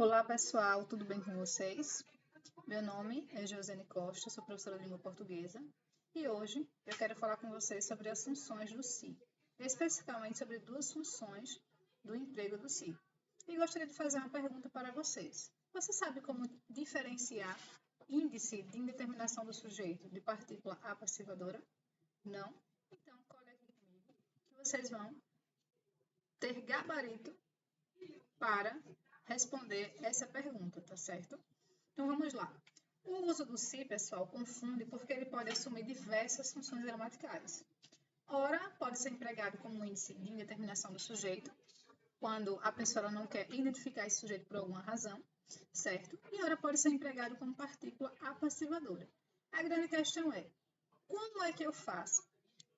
Olá pessoal, tudo bem com vocês? Meu nome é Josiane Costa, sou professora de língua portuguesa e hoje eu quero falar com vocês sobre as funções do SI, especificamente sobre duas funções do emprego do SI. E gostaria de fazer uma pergunta para vocês. Você sabe como diferenciar índice de indeterminação do sujeito de partícula apassivadora? Não? Então, colhe aqui comigo que vocês vão ter gabarito para responder essa pergunta, tá certo? Então, vamos lá. O uso do SI, pessoal, confunde porque ele pode assumir diversas funções gramaticais. Ora, pode ser empregado como índice de indeterminação do sujeito, quando a pessoa não quer identificar esse sujeito por alguma razão, certo? E ora, pode ser empregado como partícula apassivadora. A grande questão é, como é que eu faço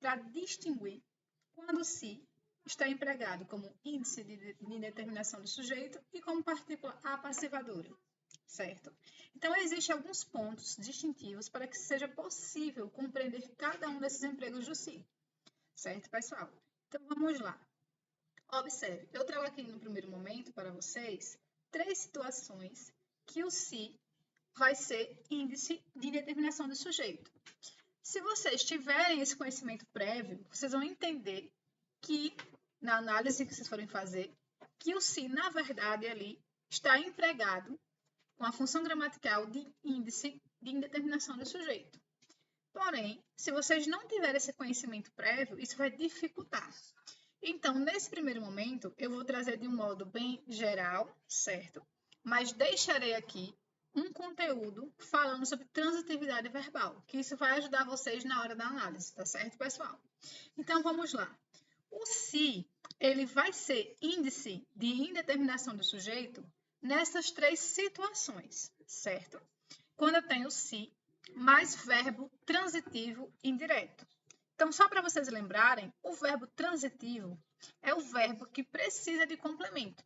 para distinguir quando o SI está empregado como índice de indeterminação do sujeito e como partícula apassivadora, certo? Então, existem alguns pontos distintivos para que seja possível compreender cada um desses empregos do SI, certo, pessoal? Então, vamos lá. Observe, eu trago aqui no primeiro momento para vocês 3 situações que o SI vai ser índice de indeterminação do sujeito. Se vocês tiverem esse conhecimento prévio, vocês vão entender que, na análise que vocês forem fazer, que o SI, na verdade, ali está empregado com a função gramatical de índice de indeterminação do sujeito. Porém, se vocês não tiverem esse conhecimento prévio, isso vai dificultar. Então, nesse primeiro momento, eu vou trazer de um modo bem geral, certo? Mas deixarei aqui um conteúdo falando sobre transitividade verbal, que isso vai ajudar vocês na hora da análise, tá certo, pessoal? Então, vamos lá. O SI, ele vai ser índice de indeterminação do sujeito nessas 3 situações, certo? Quando eu tenho SI mais verbo transitivo indireto. Então, só para vocês lembrarem, o verbo transitivo é o verbo que precisa de complemento.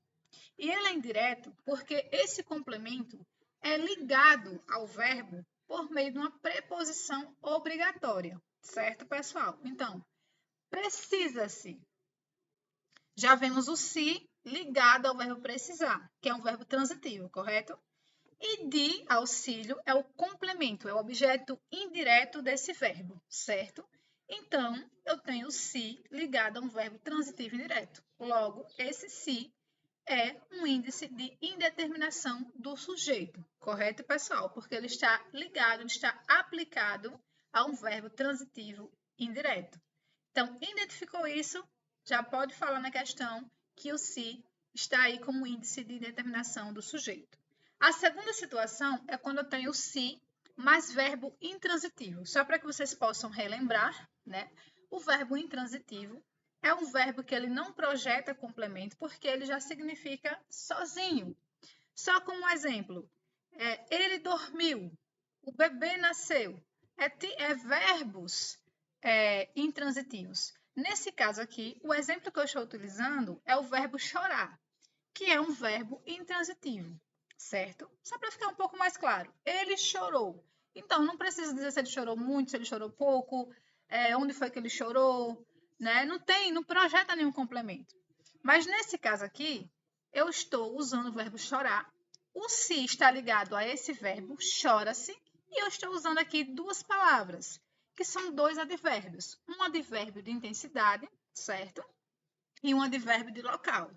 E ele é indireto porque esse complemento é ligado ao verbo por meio de uma preposição obrigatória, certo, pessoal? Então, precisa-se. Já vemos o se ligado ao verbo precisar, que é um verbo transitivo, correto? E de auxílio é o complemento, é o objeto indireto desse verbo, certo? Então, eu tenho se ligado a um verbo transitivo indireto. Logo, esse se é um índice de indeterminação do sujeito, correto, pessoal? Porque ele está ligado, ele está aplicado a um verbo transitivo indireto. Então, identificou isso, já pode falar na questão que o se está aí como índice de indeterminação do sujeito. A segunda situação é quando eu tenho o se mais verbo intransitivo. Só para que vocês possam relembrar, né? O verbo intransitivo é um verbo que ele não projeta complemento porque ele já significa sozinho. Só como exemplo, ele dormiu, o bebê nasceu. É verbos intransitivos. Nesse caso aqui, o exemplo que eu estou utilizando é o verbo chorar, que é um verbo intransitivo, certo? Só para ficar um pouco mais claro, ele chorou. Então, não precisa dizer se ele chorou muito, se ele chorou pouco, onde foi que ele chorou, né? Não projeta nenhum complemento. Mas nesse caso aqui, eu estou usando o verbo chorar. O se está ligado a esse verbo, chora-se, e eu estou usando aqui 2 palavras, que são 2 advérbios. Um advérbio de intensidade, certo? E um advérbio de local,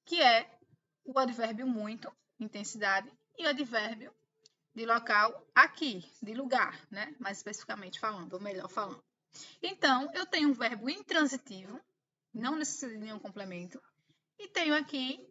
que é o advérbio muito, intensidade, e o advérbio de local, aqui, de lugar, né? Mais especificamente falando, ou melhor falando. Então, eu tenho um verbo intransitivo, não necessita de nenhum complemento, e tenho aqui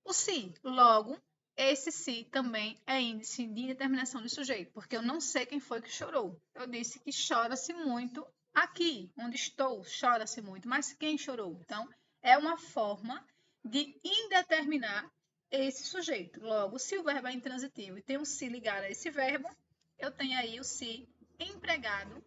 o se. Logo, esse se também é índice de indeterminação do sujeito, porque eu não sei quem foi que chorou. Eu disse que chora-se muito aqui, onde estou, chora-se muito, mas quem chorou? Então, é uma forma de indeterminar esse sujeito. Logo, se o verbo é intransitivo e tem um se ligado a esse verbo, eu tenho aí o se empregado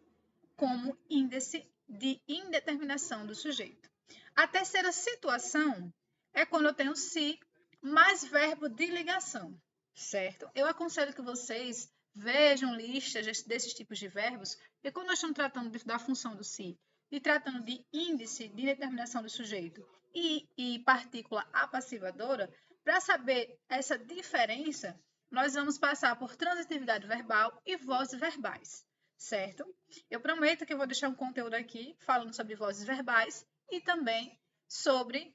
como índice de indeterminação do sujeito. A terceira situação é quando eu tenho se mais verbo de ligação, certo? Eu aconselho que vocês vejam listas desses tipos de verbos, e quando nós estamos tratando da função do se e tratando de índice de determinação do sujeito e partícula apassivadora, Para saber essa diferença, nós vamos passar por transitividade verbal e vozes verbais, certo? Eu prometo que eu vou deixar um conteúdo aqui falando sobre vozes verbais e também sobre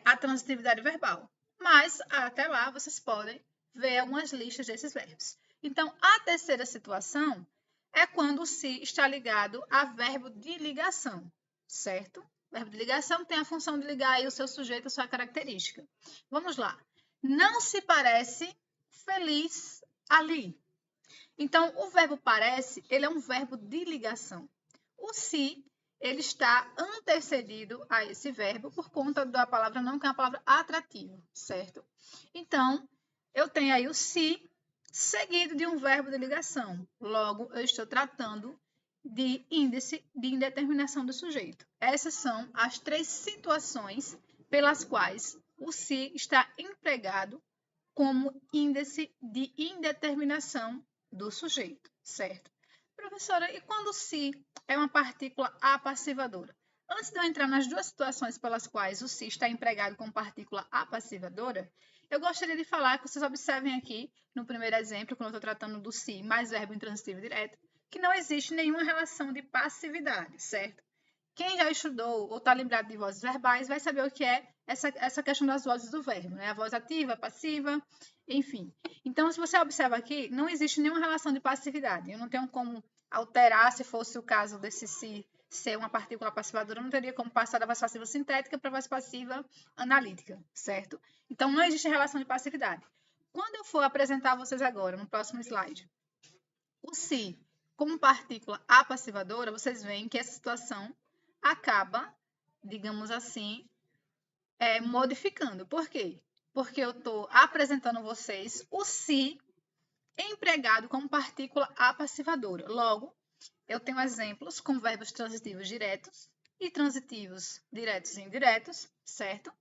a transitividade verbal. Mas, até lá, vocês podem ver algumas listas desses verbos. Então, a terceira situação é quando o se está ligado a verbo de ligação, certo? O verbo de ligação tem a função de ligar aí o seu sujeito, a sua característica. Vamos lá. Não se parece feliz ali. Então, o verbo parece, ele é um verbo de ligação. O se, ele está antecedido a esse verbo por conta da palavra não, que é uma palavra atrativa, certo? Então, eu tenho aí o se seguido de um verbo de ligação. Logo, eu estou tratando de índice de indeterminação do sujeito. Essas são as 3 situações pelas quais o se está empregado como índice de indeterminação do sujeito, certo? Professora, e quando o se é uma partícula apassivadora? Antes de eu entrar nas 2 situações pelas quais o se está empregado como partícula apassivadora, eu gostaria de falar que vocês observem aqui, no primeiro exemplo, quando eu estou tratando do se mais verbo intransitivo direto, que não existe nenhuma relação de passividade, certo? Quem já estudou ou está lembrado de vozes verbais vai saber o que é essa questão das vozes do verbo, né? A voz ativa, passiva, enfim. Então, se você observa aqui, não existe nenhuma relação de passividade. Eu não tenho como alterar, se fosse o caso desse se ser uma partícula passivadora, eu não teria como passar da voz passiva sintética para a voz passiva analítica, certo? Então, não existe relação de passividade. Quando eu for apresentar a vocês agora, no próximo slide, o se como partícula apassivadora, vocês veem que essa situação acaba, digamos assim, modificando. Por quê? Porque eu estou apresentando a vocês o se empregado como partícula apassivadora. Logo, eu tenho exemplos com verbos transitivos diretos e transitivos diretos e indiretos, certo?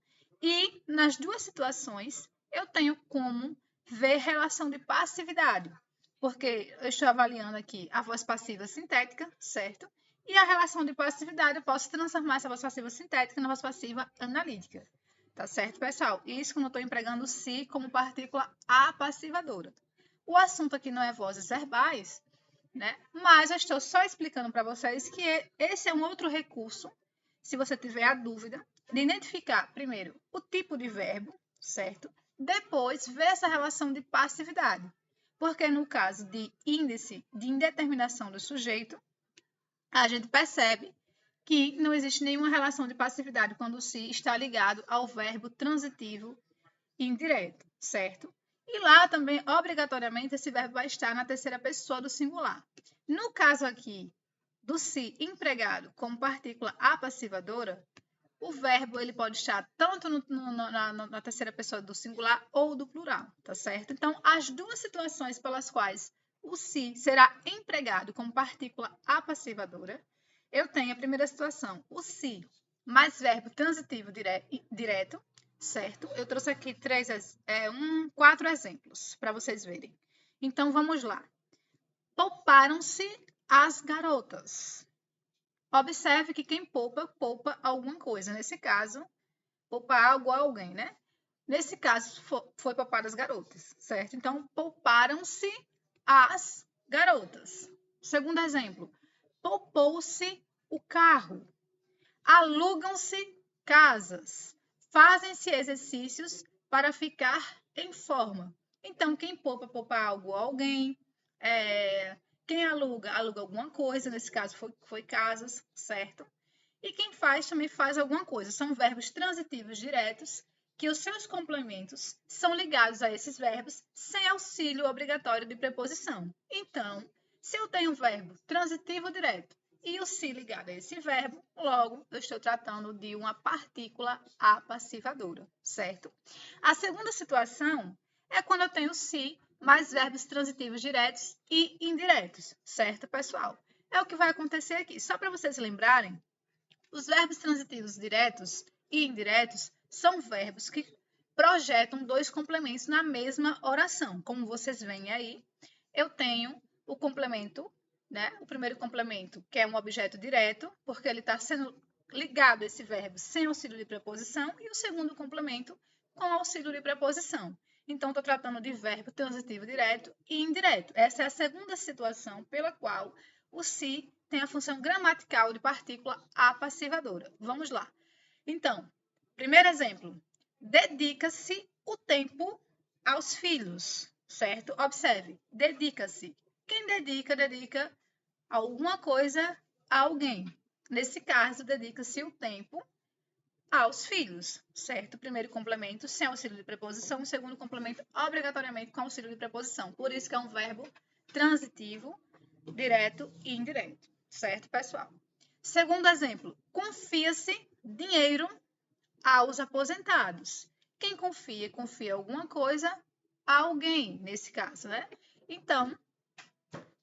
E nas 2 situações, eu tenho como ver relação de passividade, porque eu estou avaliando aqui a voz passiva sintética, certo? E a relação de passividade, eu posso transformar essa voz passiva sintética na voz passiva analítica. Tá certo, pessoal? Isso quando eu estou empregando o se como partícula apassivadora. O assunto aqui não é vozes verbais, né? Mas eu estou só explicando para vocês que esse é um outro recurso, se você tiver a dúvida, de identificar, primeiro, o tipo de verbo, certo? Depois, ver essa relação de passividade. Porque no caso de índice de indeterminação do sujeito, a gente percebe que não existe nenhuma relação de passividade quando o se está ligado ao verbo transitivo indireto, certo? E lá também, obrigatoriamente, esse verbo vai estar na terceira pessoa do singular. No caso aqui do se empregado como partícula apassivadora, o verbo ele pode estar tanto na terceira pessoa do singular ou do plural, tá certo? Então, as 2 situações pelas quais o se será empregado como partícula apassivadora, eu tenho a primeira situação, o se mais verbo transitivo direto, certo? Eu trouxe aqui 4 exemplos para vocês verem. Então, vamos lá. Pouparam-se as garotas. Observe que quem poupa, poupa alguma coisa. Nesse caso, poupa algo a alguém, né? Nesse caso, foi poupar as garotas, certo? Então, pouparam-se as garotas. Segundo exemplo, poupou-se o carro. Alugam-se casas. Fazem-se exercícios para ficar em forma. Então, quem poupa, poupa algo a alguém. Quem aluga, aluga alguma coisa. Nesse caso, foi casas, certo? E quem faz, também faz alguma coisa. São verbos transitivos diretos que os seus complementos são ligados a esses verbos sem auxílio obrigatório de preposição. Então, se eu tenho um verbo transitivo direto e o se ligado a esse verbo, logo eu estou tratando de uma partícula apassivadora, certo? A segunda situação é quando eu tenho se mais verbos transitivos diretos e indiretos, certo, pessoal? É o que vai acontecer aqui. Só para vocês lembrarem, os verbos transitivos diretos e indiretos são verbos que projetam 2 complementos na mesma oração. Como vocês veem aí, eu tenho o complemento, né? O primeiro complemento, que é um objeto direto, porque ele está sendo ligado a esse verbo sem auxílio de preposição, e o segundo complemento com auxílio de preposição. Então, estou tratando de verbo transitivo direto e indireto. Essa é a segunda situação pela qual o se tem a função gramatical de partícula apassivadora. Vamos lá. Então, primeiro exemplo. Dedica-se o tempo aos filhos, certo? Observe, dedica-se. Quem dedica alguma coisa a alguém. Nesse caso, dedica-se o tempo aos filhos, certo? Primeiro complemento sem auxílio de preposição, segundo complemento obrigatoriamente com auxílio de preposição. Por isso que é um verbo transitivo, direto e indireto, certo, pessoal? Segundo exemplo, confia-se dinheiro aos aposentados. Quem confia alguma coisa a alguém, nesse caso, né? Então,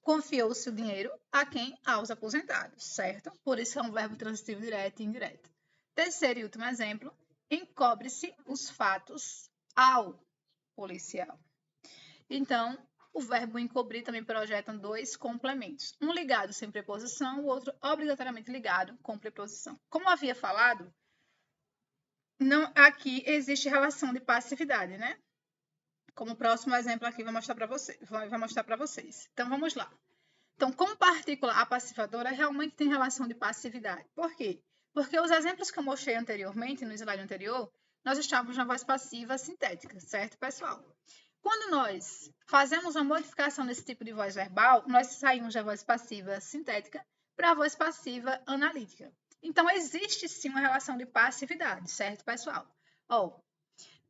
confiou-se o dinheiro a quem? Aos aposentados, certo? Por isso é um verbo transitivo direto e indireto. Terceiro e último exemplo, encobre-se os fatos ao policial. Então, o verbo encobrir também projeta dois complementos. Um ligado sem preposição, o outro obrigatoriamente ligado com preposição. Como havia falado, aqui existe relação de passividade, né? Como o próximo exemplo aqui vai mostrar para vocês. Então, vamos lá. Então, como partícula apassivadora, realmente tem relação de passividade. Por quê? Porque os exemplos que eu mostrei anteriormente, no slide anterior, nós estávamos na voz passiva sintética, certo, pessoal? Quando nós fazemos uma modificação nesse tipo de voz verbal, nós saímos da voz passiva sintética para a voz passiva analítica. Então, existe sim uma relação de passividade, certo, pessoal?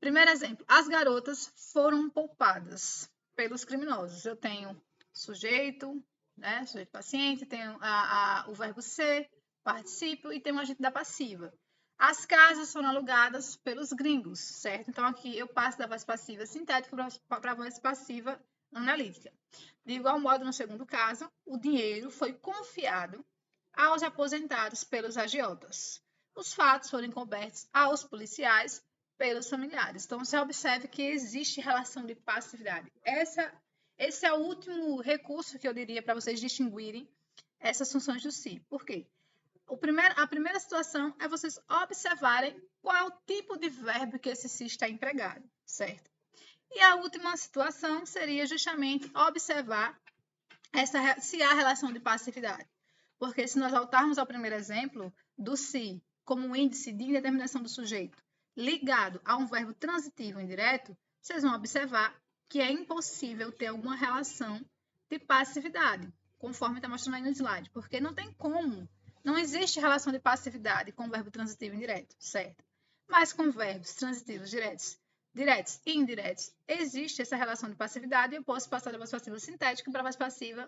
Primeiro exemplo, as garotas foram poupadas pelos criminosos. Eu tenho sujeito, né, sujeito paciente, tenho o verbo ser, particípio e tenho o agente da passiva. As casas foram alugadas pelos gringos, certo? Então, aqui eu passo da voz passiva sintética para a voz passiva analítica. De igual modo, no segundo caso, o dinheiro foi confiado aos aposentados pelos agiotas. Os fatos foram encobertos aos policiais pelos familiares. Então, você observe que existe relação de passividade. Esse é o último recurso que eu diria para vocês distinguirem essas funções do se. Por quê? A primeira situação é vocês observarem qual é o tipo de verbo que esse se está empregado, certo? E a última situação seria justamente observar se há relação de passividade. Porque se nós voltarmos ao primeiro exemplo do se como um índice de indeterminação do sujeito ligado a um verbo transitivo indireto, vocês vão observar que é impossível ter alguma relação de passividade, conforme está mostrando aí no slide, porque não tem como. Não existe relação de passividade com o verbo transitivo indireto, certo? Mas com verbos transitivos diretos e indiretos, existe essa relação de passividade e eu posso passar da voz passiva sintética para a voz passiva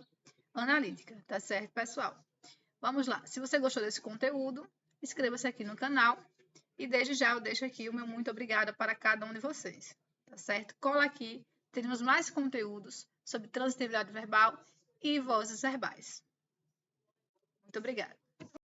analítica, tá certo, pessoal? Vamos lá. Se você gostou desse conteúdo, inscreva-se aqui no canal e desde já eu deixo aqui o meu muito obrigada para cada um de vocês, tá certo? Cola aqui, teremos mais conteúdos sobre transitividade verbal e vozes verbais. Muito obrigada.